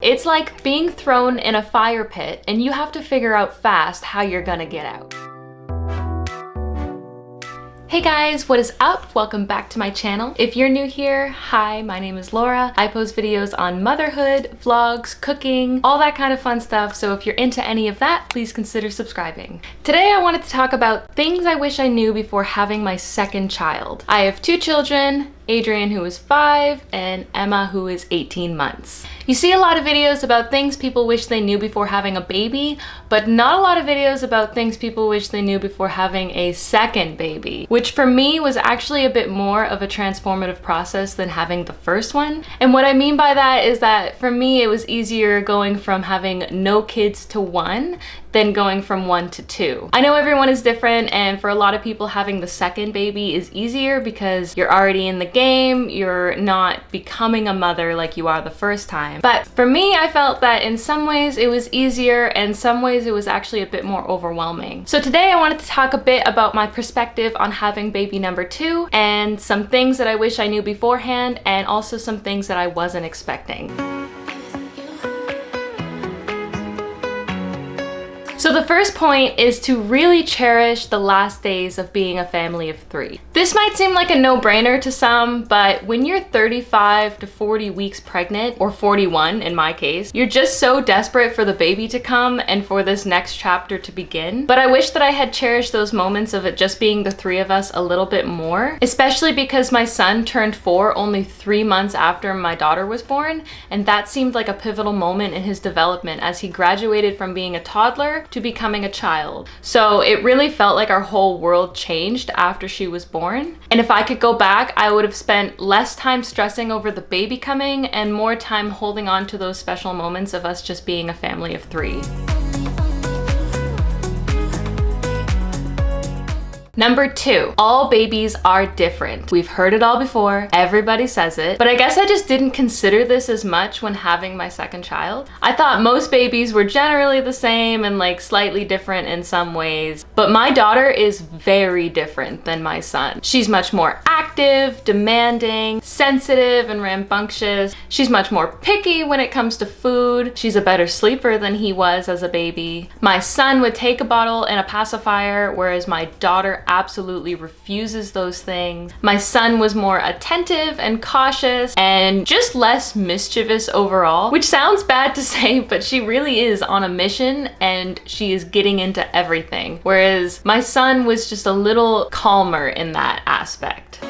It's like being thrown in a fire pit and you have to figure out fast how you're gonna get out. Hey guys, what is up? Welcome back to my channel. If you're new here, hi, my name is Laura. I post videos on motherhood, vlogs, cooking, all that kind of fun stuff. So if you're into any of that, please consider subscribing. Today I wanted to talk about things I wish I knew before having my second child. I have two children, Adrian, who is 5, and Emma, who is 18 months. You see a lot of videos about things people wish they knew before having a baby, but not a lot of videos about things people wish they knew before having a second baby, which for me was actually a bit more of a transformative process than having the first one. And what I mean by that is that for me, it was easier going from having no kids to 1 than going from 1 to 2. I know everyone is different, and for a lot of people having the second baby is easier because you're already in the game, you're not becoming a mother like you are the first time. But for me, I felt that in some ways it was easier and some ways it was actually a bit more overwhelming. So today I wanted to talk a bit about my perspective on having baby number 2 and some things that I wish I knew beforehand and also some things that I wasn't expecting. So the first point is to really cherish the last days of being a family of 3. This might seem like a no-brainer to some, but when you're 35 to 40 weeks pregnant, or 41 in my case, you're just so desperate for the baby to come and for this next chapter to begin. But I wish that I had cherished those moments of it just being the 3 of us a little bit more, especially because my son turned 4 only 3 months after my daughter was born, and that seemed like a pivotal moment in his development as he graduated from being a toddler to becoming a child. So it really felt like our whole world changed after she was born. And if I could go back, I would have spent less time stressing over the baby coming and more time holding on to those special moments of us just being a family of 3. Number 2, all babies are different. We've heard it all before, everybody says it, but I guess I just didn't consider this as much when having my second child. I thought most babies were generally the same and like slightly different in some ways, but my daughter is very different than my son. She's much more active, demanding, sensitive, and rambunctious. She's much more picky when it comes to food. She's a better sleeper than he was as a baby. My son would take a bottle and a pacifier, whereas my daughter absolutely refuses those things. My son was more attentive and cautious and just less mischievous overall, which sounds bad to say, but she really is on a mission and she is getting into everything. Whereas my son was just a little calmer in that aspect.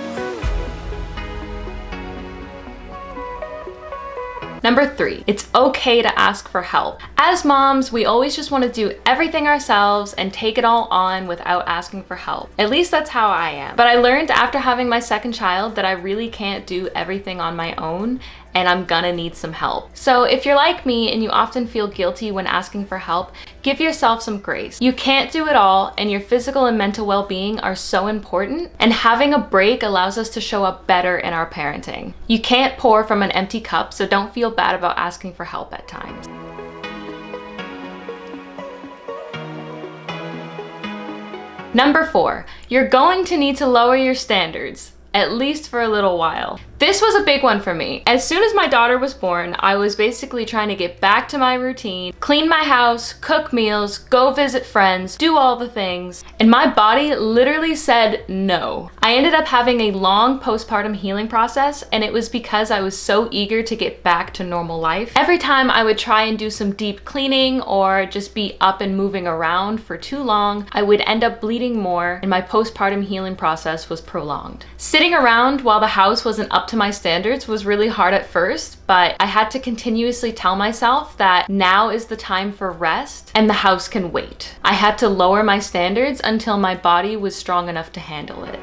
Number 3, it's okay to ask for help. As moms, we always just want to do everything ourselves and take it all on without asking for help. At least that's how I am. But I learned after having my second child that I really can't do everything on my own, and I'm gonna need some help. So if you're like me and you often feel guilty when asking for help, give yourself some grace. You can't do it all, and your physical and mental well-being are so important, and having a break allows us to show up better in our parenting. You can't pour from an empty cup, so don't feel bad about asking for help at times. Number 4, you're going to need to lower your standards, at least for a little while. This was a big one for me. As soon as my daughter was born, I was basically trying to get back to my routine, clean my house, cook meals, go visit friends, do all the things, and my body literally said no. I ended up having a long postpartum healing process, and it was because I was so eager to get back to normal life. Every time I would try and do some deep cleaning or just be up and moving around for too long, I would end up bleeding more, and my postpartum healing process was prolonged. Sitting around while the house wasn't up to my standards was really hard at first, but I had to continuously tell myself that now is the time for rest and the house can wait. I had to lower my standards until my body was strong enough to handle it.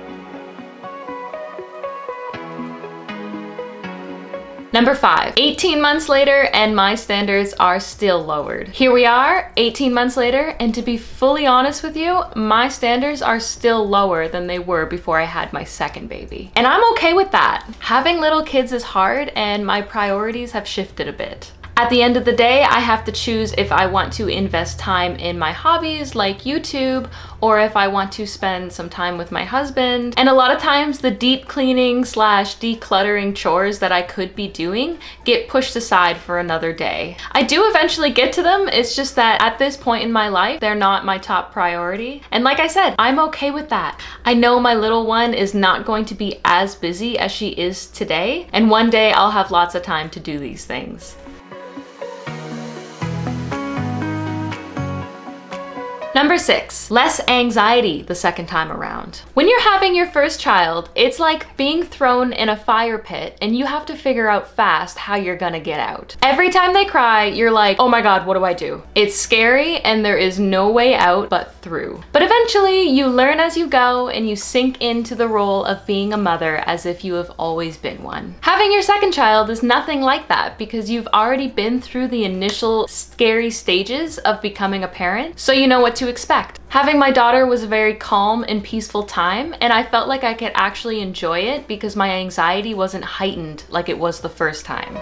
Number 5, 18 months later and my standards are still lowered. Here we are, 18 months later, and to be fully honest with you, my standards are still lower than they were before I had my second baby. And I'm okay with that. Having little kids is hard and my priorities have shifted a bit. At the end of the day, I have to choose if I want to invest time in my hobbies like YouTube, or if I want to spend some time with my husband. And a lot of times the deep cleaning slash decluttering chores that I could be doing get pushed aside for another day. I do eventually get to them, it's just that at this point in my life, they're not my top priority. And like I said, I'm okay with that. I know my little one is not going to be as busy as she is today, and one day I'll have lots of time to do these things. Number 6, less anxiety the second time around. When you're having your first child, it's like being thrown in a fire pit and you have to figure out fast how you're gonna get out. Every time they cry, you're like, oh my God, what do I do? It's scary and there is no way out but through. But eventually you learn as you go and you sink into the role of being a mother as if you have always been one. Having your second child is nothing like that because you've already been through the initial scary stages of becoming a parent, so you know what to expect. Having my daughter was a very calm and peaceful time, and I felt like I could actually enjoy it because my anxiety wasn't heightened like it was the first time.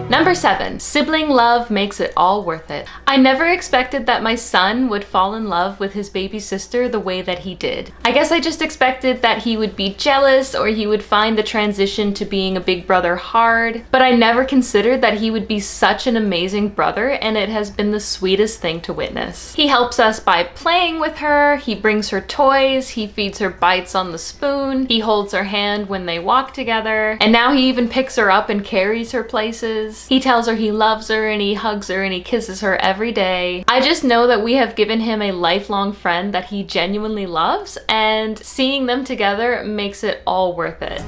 Number 7, sibling love makes it all worth it. I never expected that my son would fall in love with his baby sister the way that he did. I guess I just expected that he would be jealous or he would find the transition to being a big brother hard, but I never considered that he would be such an amazing brother, and it has been the sweetest thing to witness. He helps us by playing with her, he brings her toys, he feeds her bites on the spoon, he holds her hand when they walk together, and now he even picks her up and carries her places. He tells her he loves her and he hugs her and he kisses her every day. I just know that we have given him a lifelong friend that he genuinely loves, and seeing them together makes it all worth it.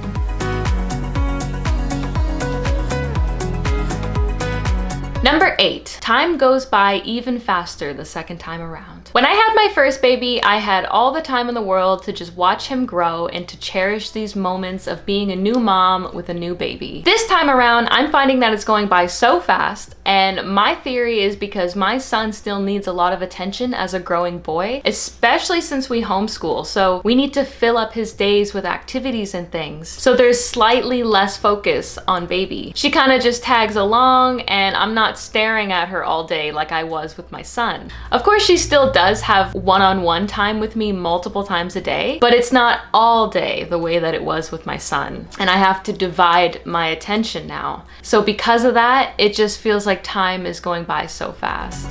Number 8, time goes by even faster the second time around. When I had my first baby, I had all the time in the world to just watch him grow and to cherish these moments of being a new mom with a new baby. This time around, I'm finding that it's going by so fast, and my theory is because my son still needs a lot of attention as a growing boy, especially since we homeschool, so we need to fill up his days with activities and things. So there's slightly less focus on baby. She kind of just tags along, and I'm not staring at her all day like I was with my son. Of course, she still does have one-on-one time with me multiple times a day, but it's not all day the way that it was with my son. And I have to divide my attention now. So because of that, it just feels like time is going by so fast.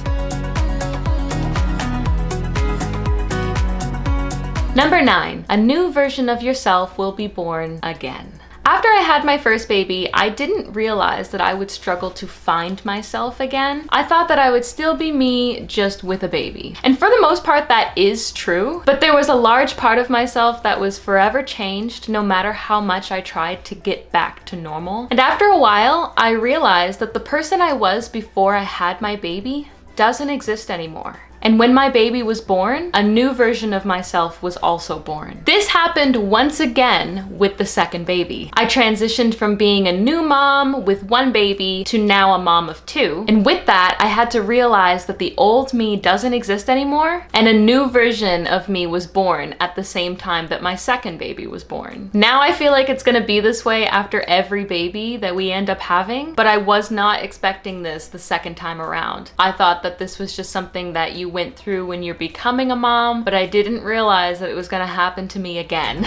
Number 9, a new version of yourself will be born again. After I had my first baby, I didn't realize that I would struggle to find myself again. I thought that I would still be me, just with a baby. And for the most part, that is true, but there was a large part of myself that was forever changed no matter how much I tried to get back to normal. And after a while, I realized that the person I was before I had my baby doesn't exist anymore. And when my baby was born, a new version of myself was also born. This happened once again with the second baby. I transitioned from being a new mom with one baby to now a mom of 2. And with that, I had to realize that the old me doesn't exist anymore, and a new version of me was born at the same time that my second baby was born. Now I feel like it's gonna be this way after every baby that we end up having, but I was not expecting this the second time around. I thought that this was just something that you went through when you're becoming a mom, but I didn't realize that it was gonna happen to me again.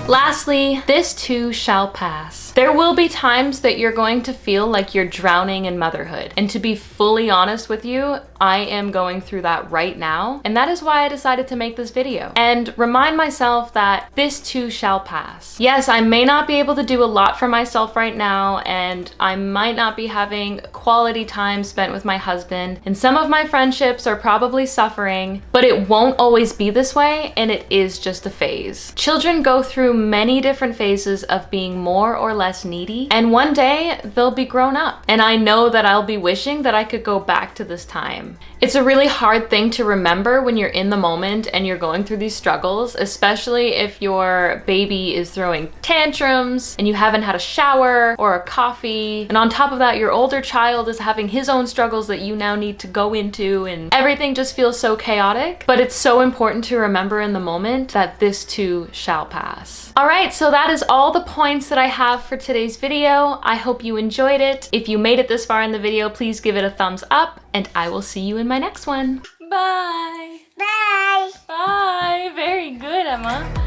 Lastly, this too shall pass. There will be times that you're going to feel like you're drowning in motherhood. And to be fully honest with you, I am going through that right now. And that is why I decided to make this video and remind myself that this too shall pass. Yes, I may not be able to do a lot for myself right now, and I might not be having quality time spent with my husband, and some of my friendships are probably suffering, but it won't always be this way, and it is just a phase. Children go through many different phases of being more or less less needy, and one day they'll be grown up. And I know that I'll be wishing that I could go back to this time. It's a really hard thing to remember when you're in the moment and you're going through these struggles, especially if your baby is throwing tantrums and you haven't had a shower or a coffee. And on top of that, your older child is having his own struggles that you now need to go into, and everything just feels so chaotic. But it's so important to remember in the moment that this too shall pass. All right, so that is all the points that I have for today's video. I hope you enjoyed it. If you made it this far in the video, please give it a thumbs up, and I will see you in my next one. Bye. Bye. Bye. Very good, Emma.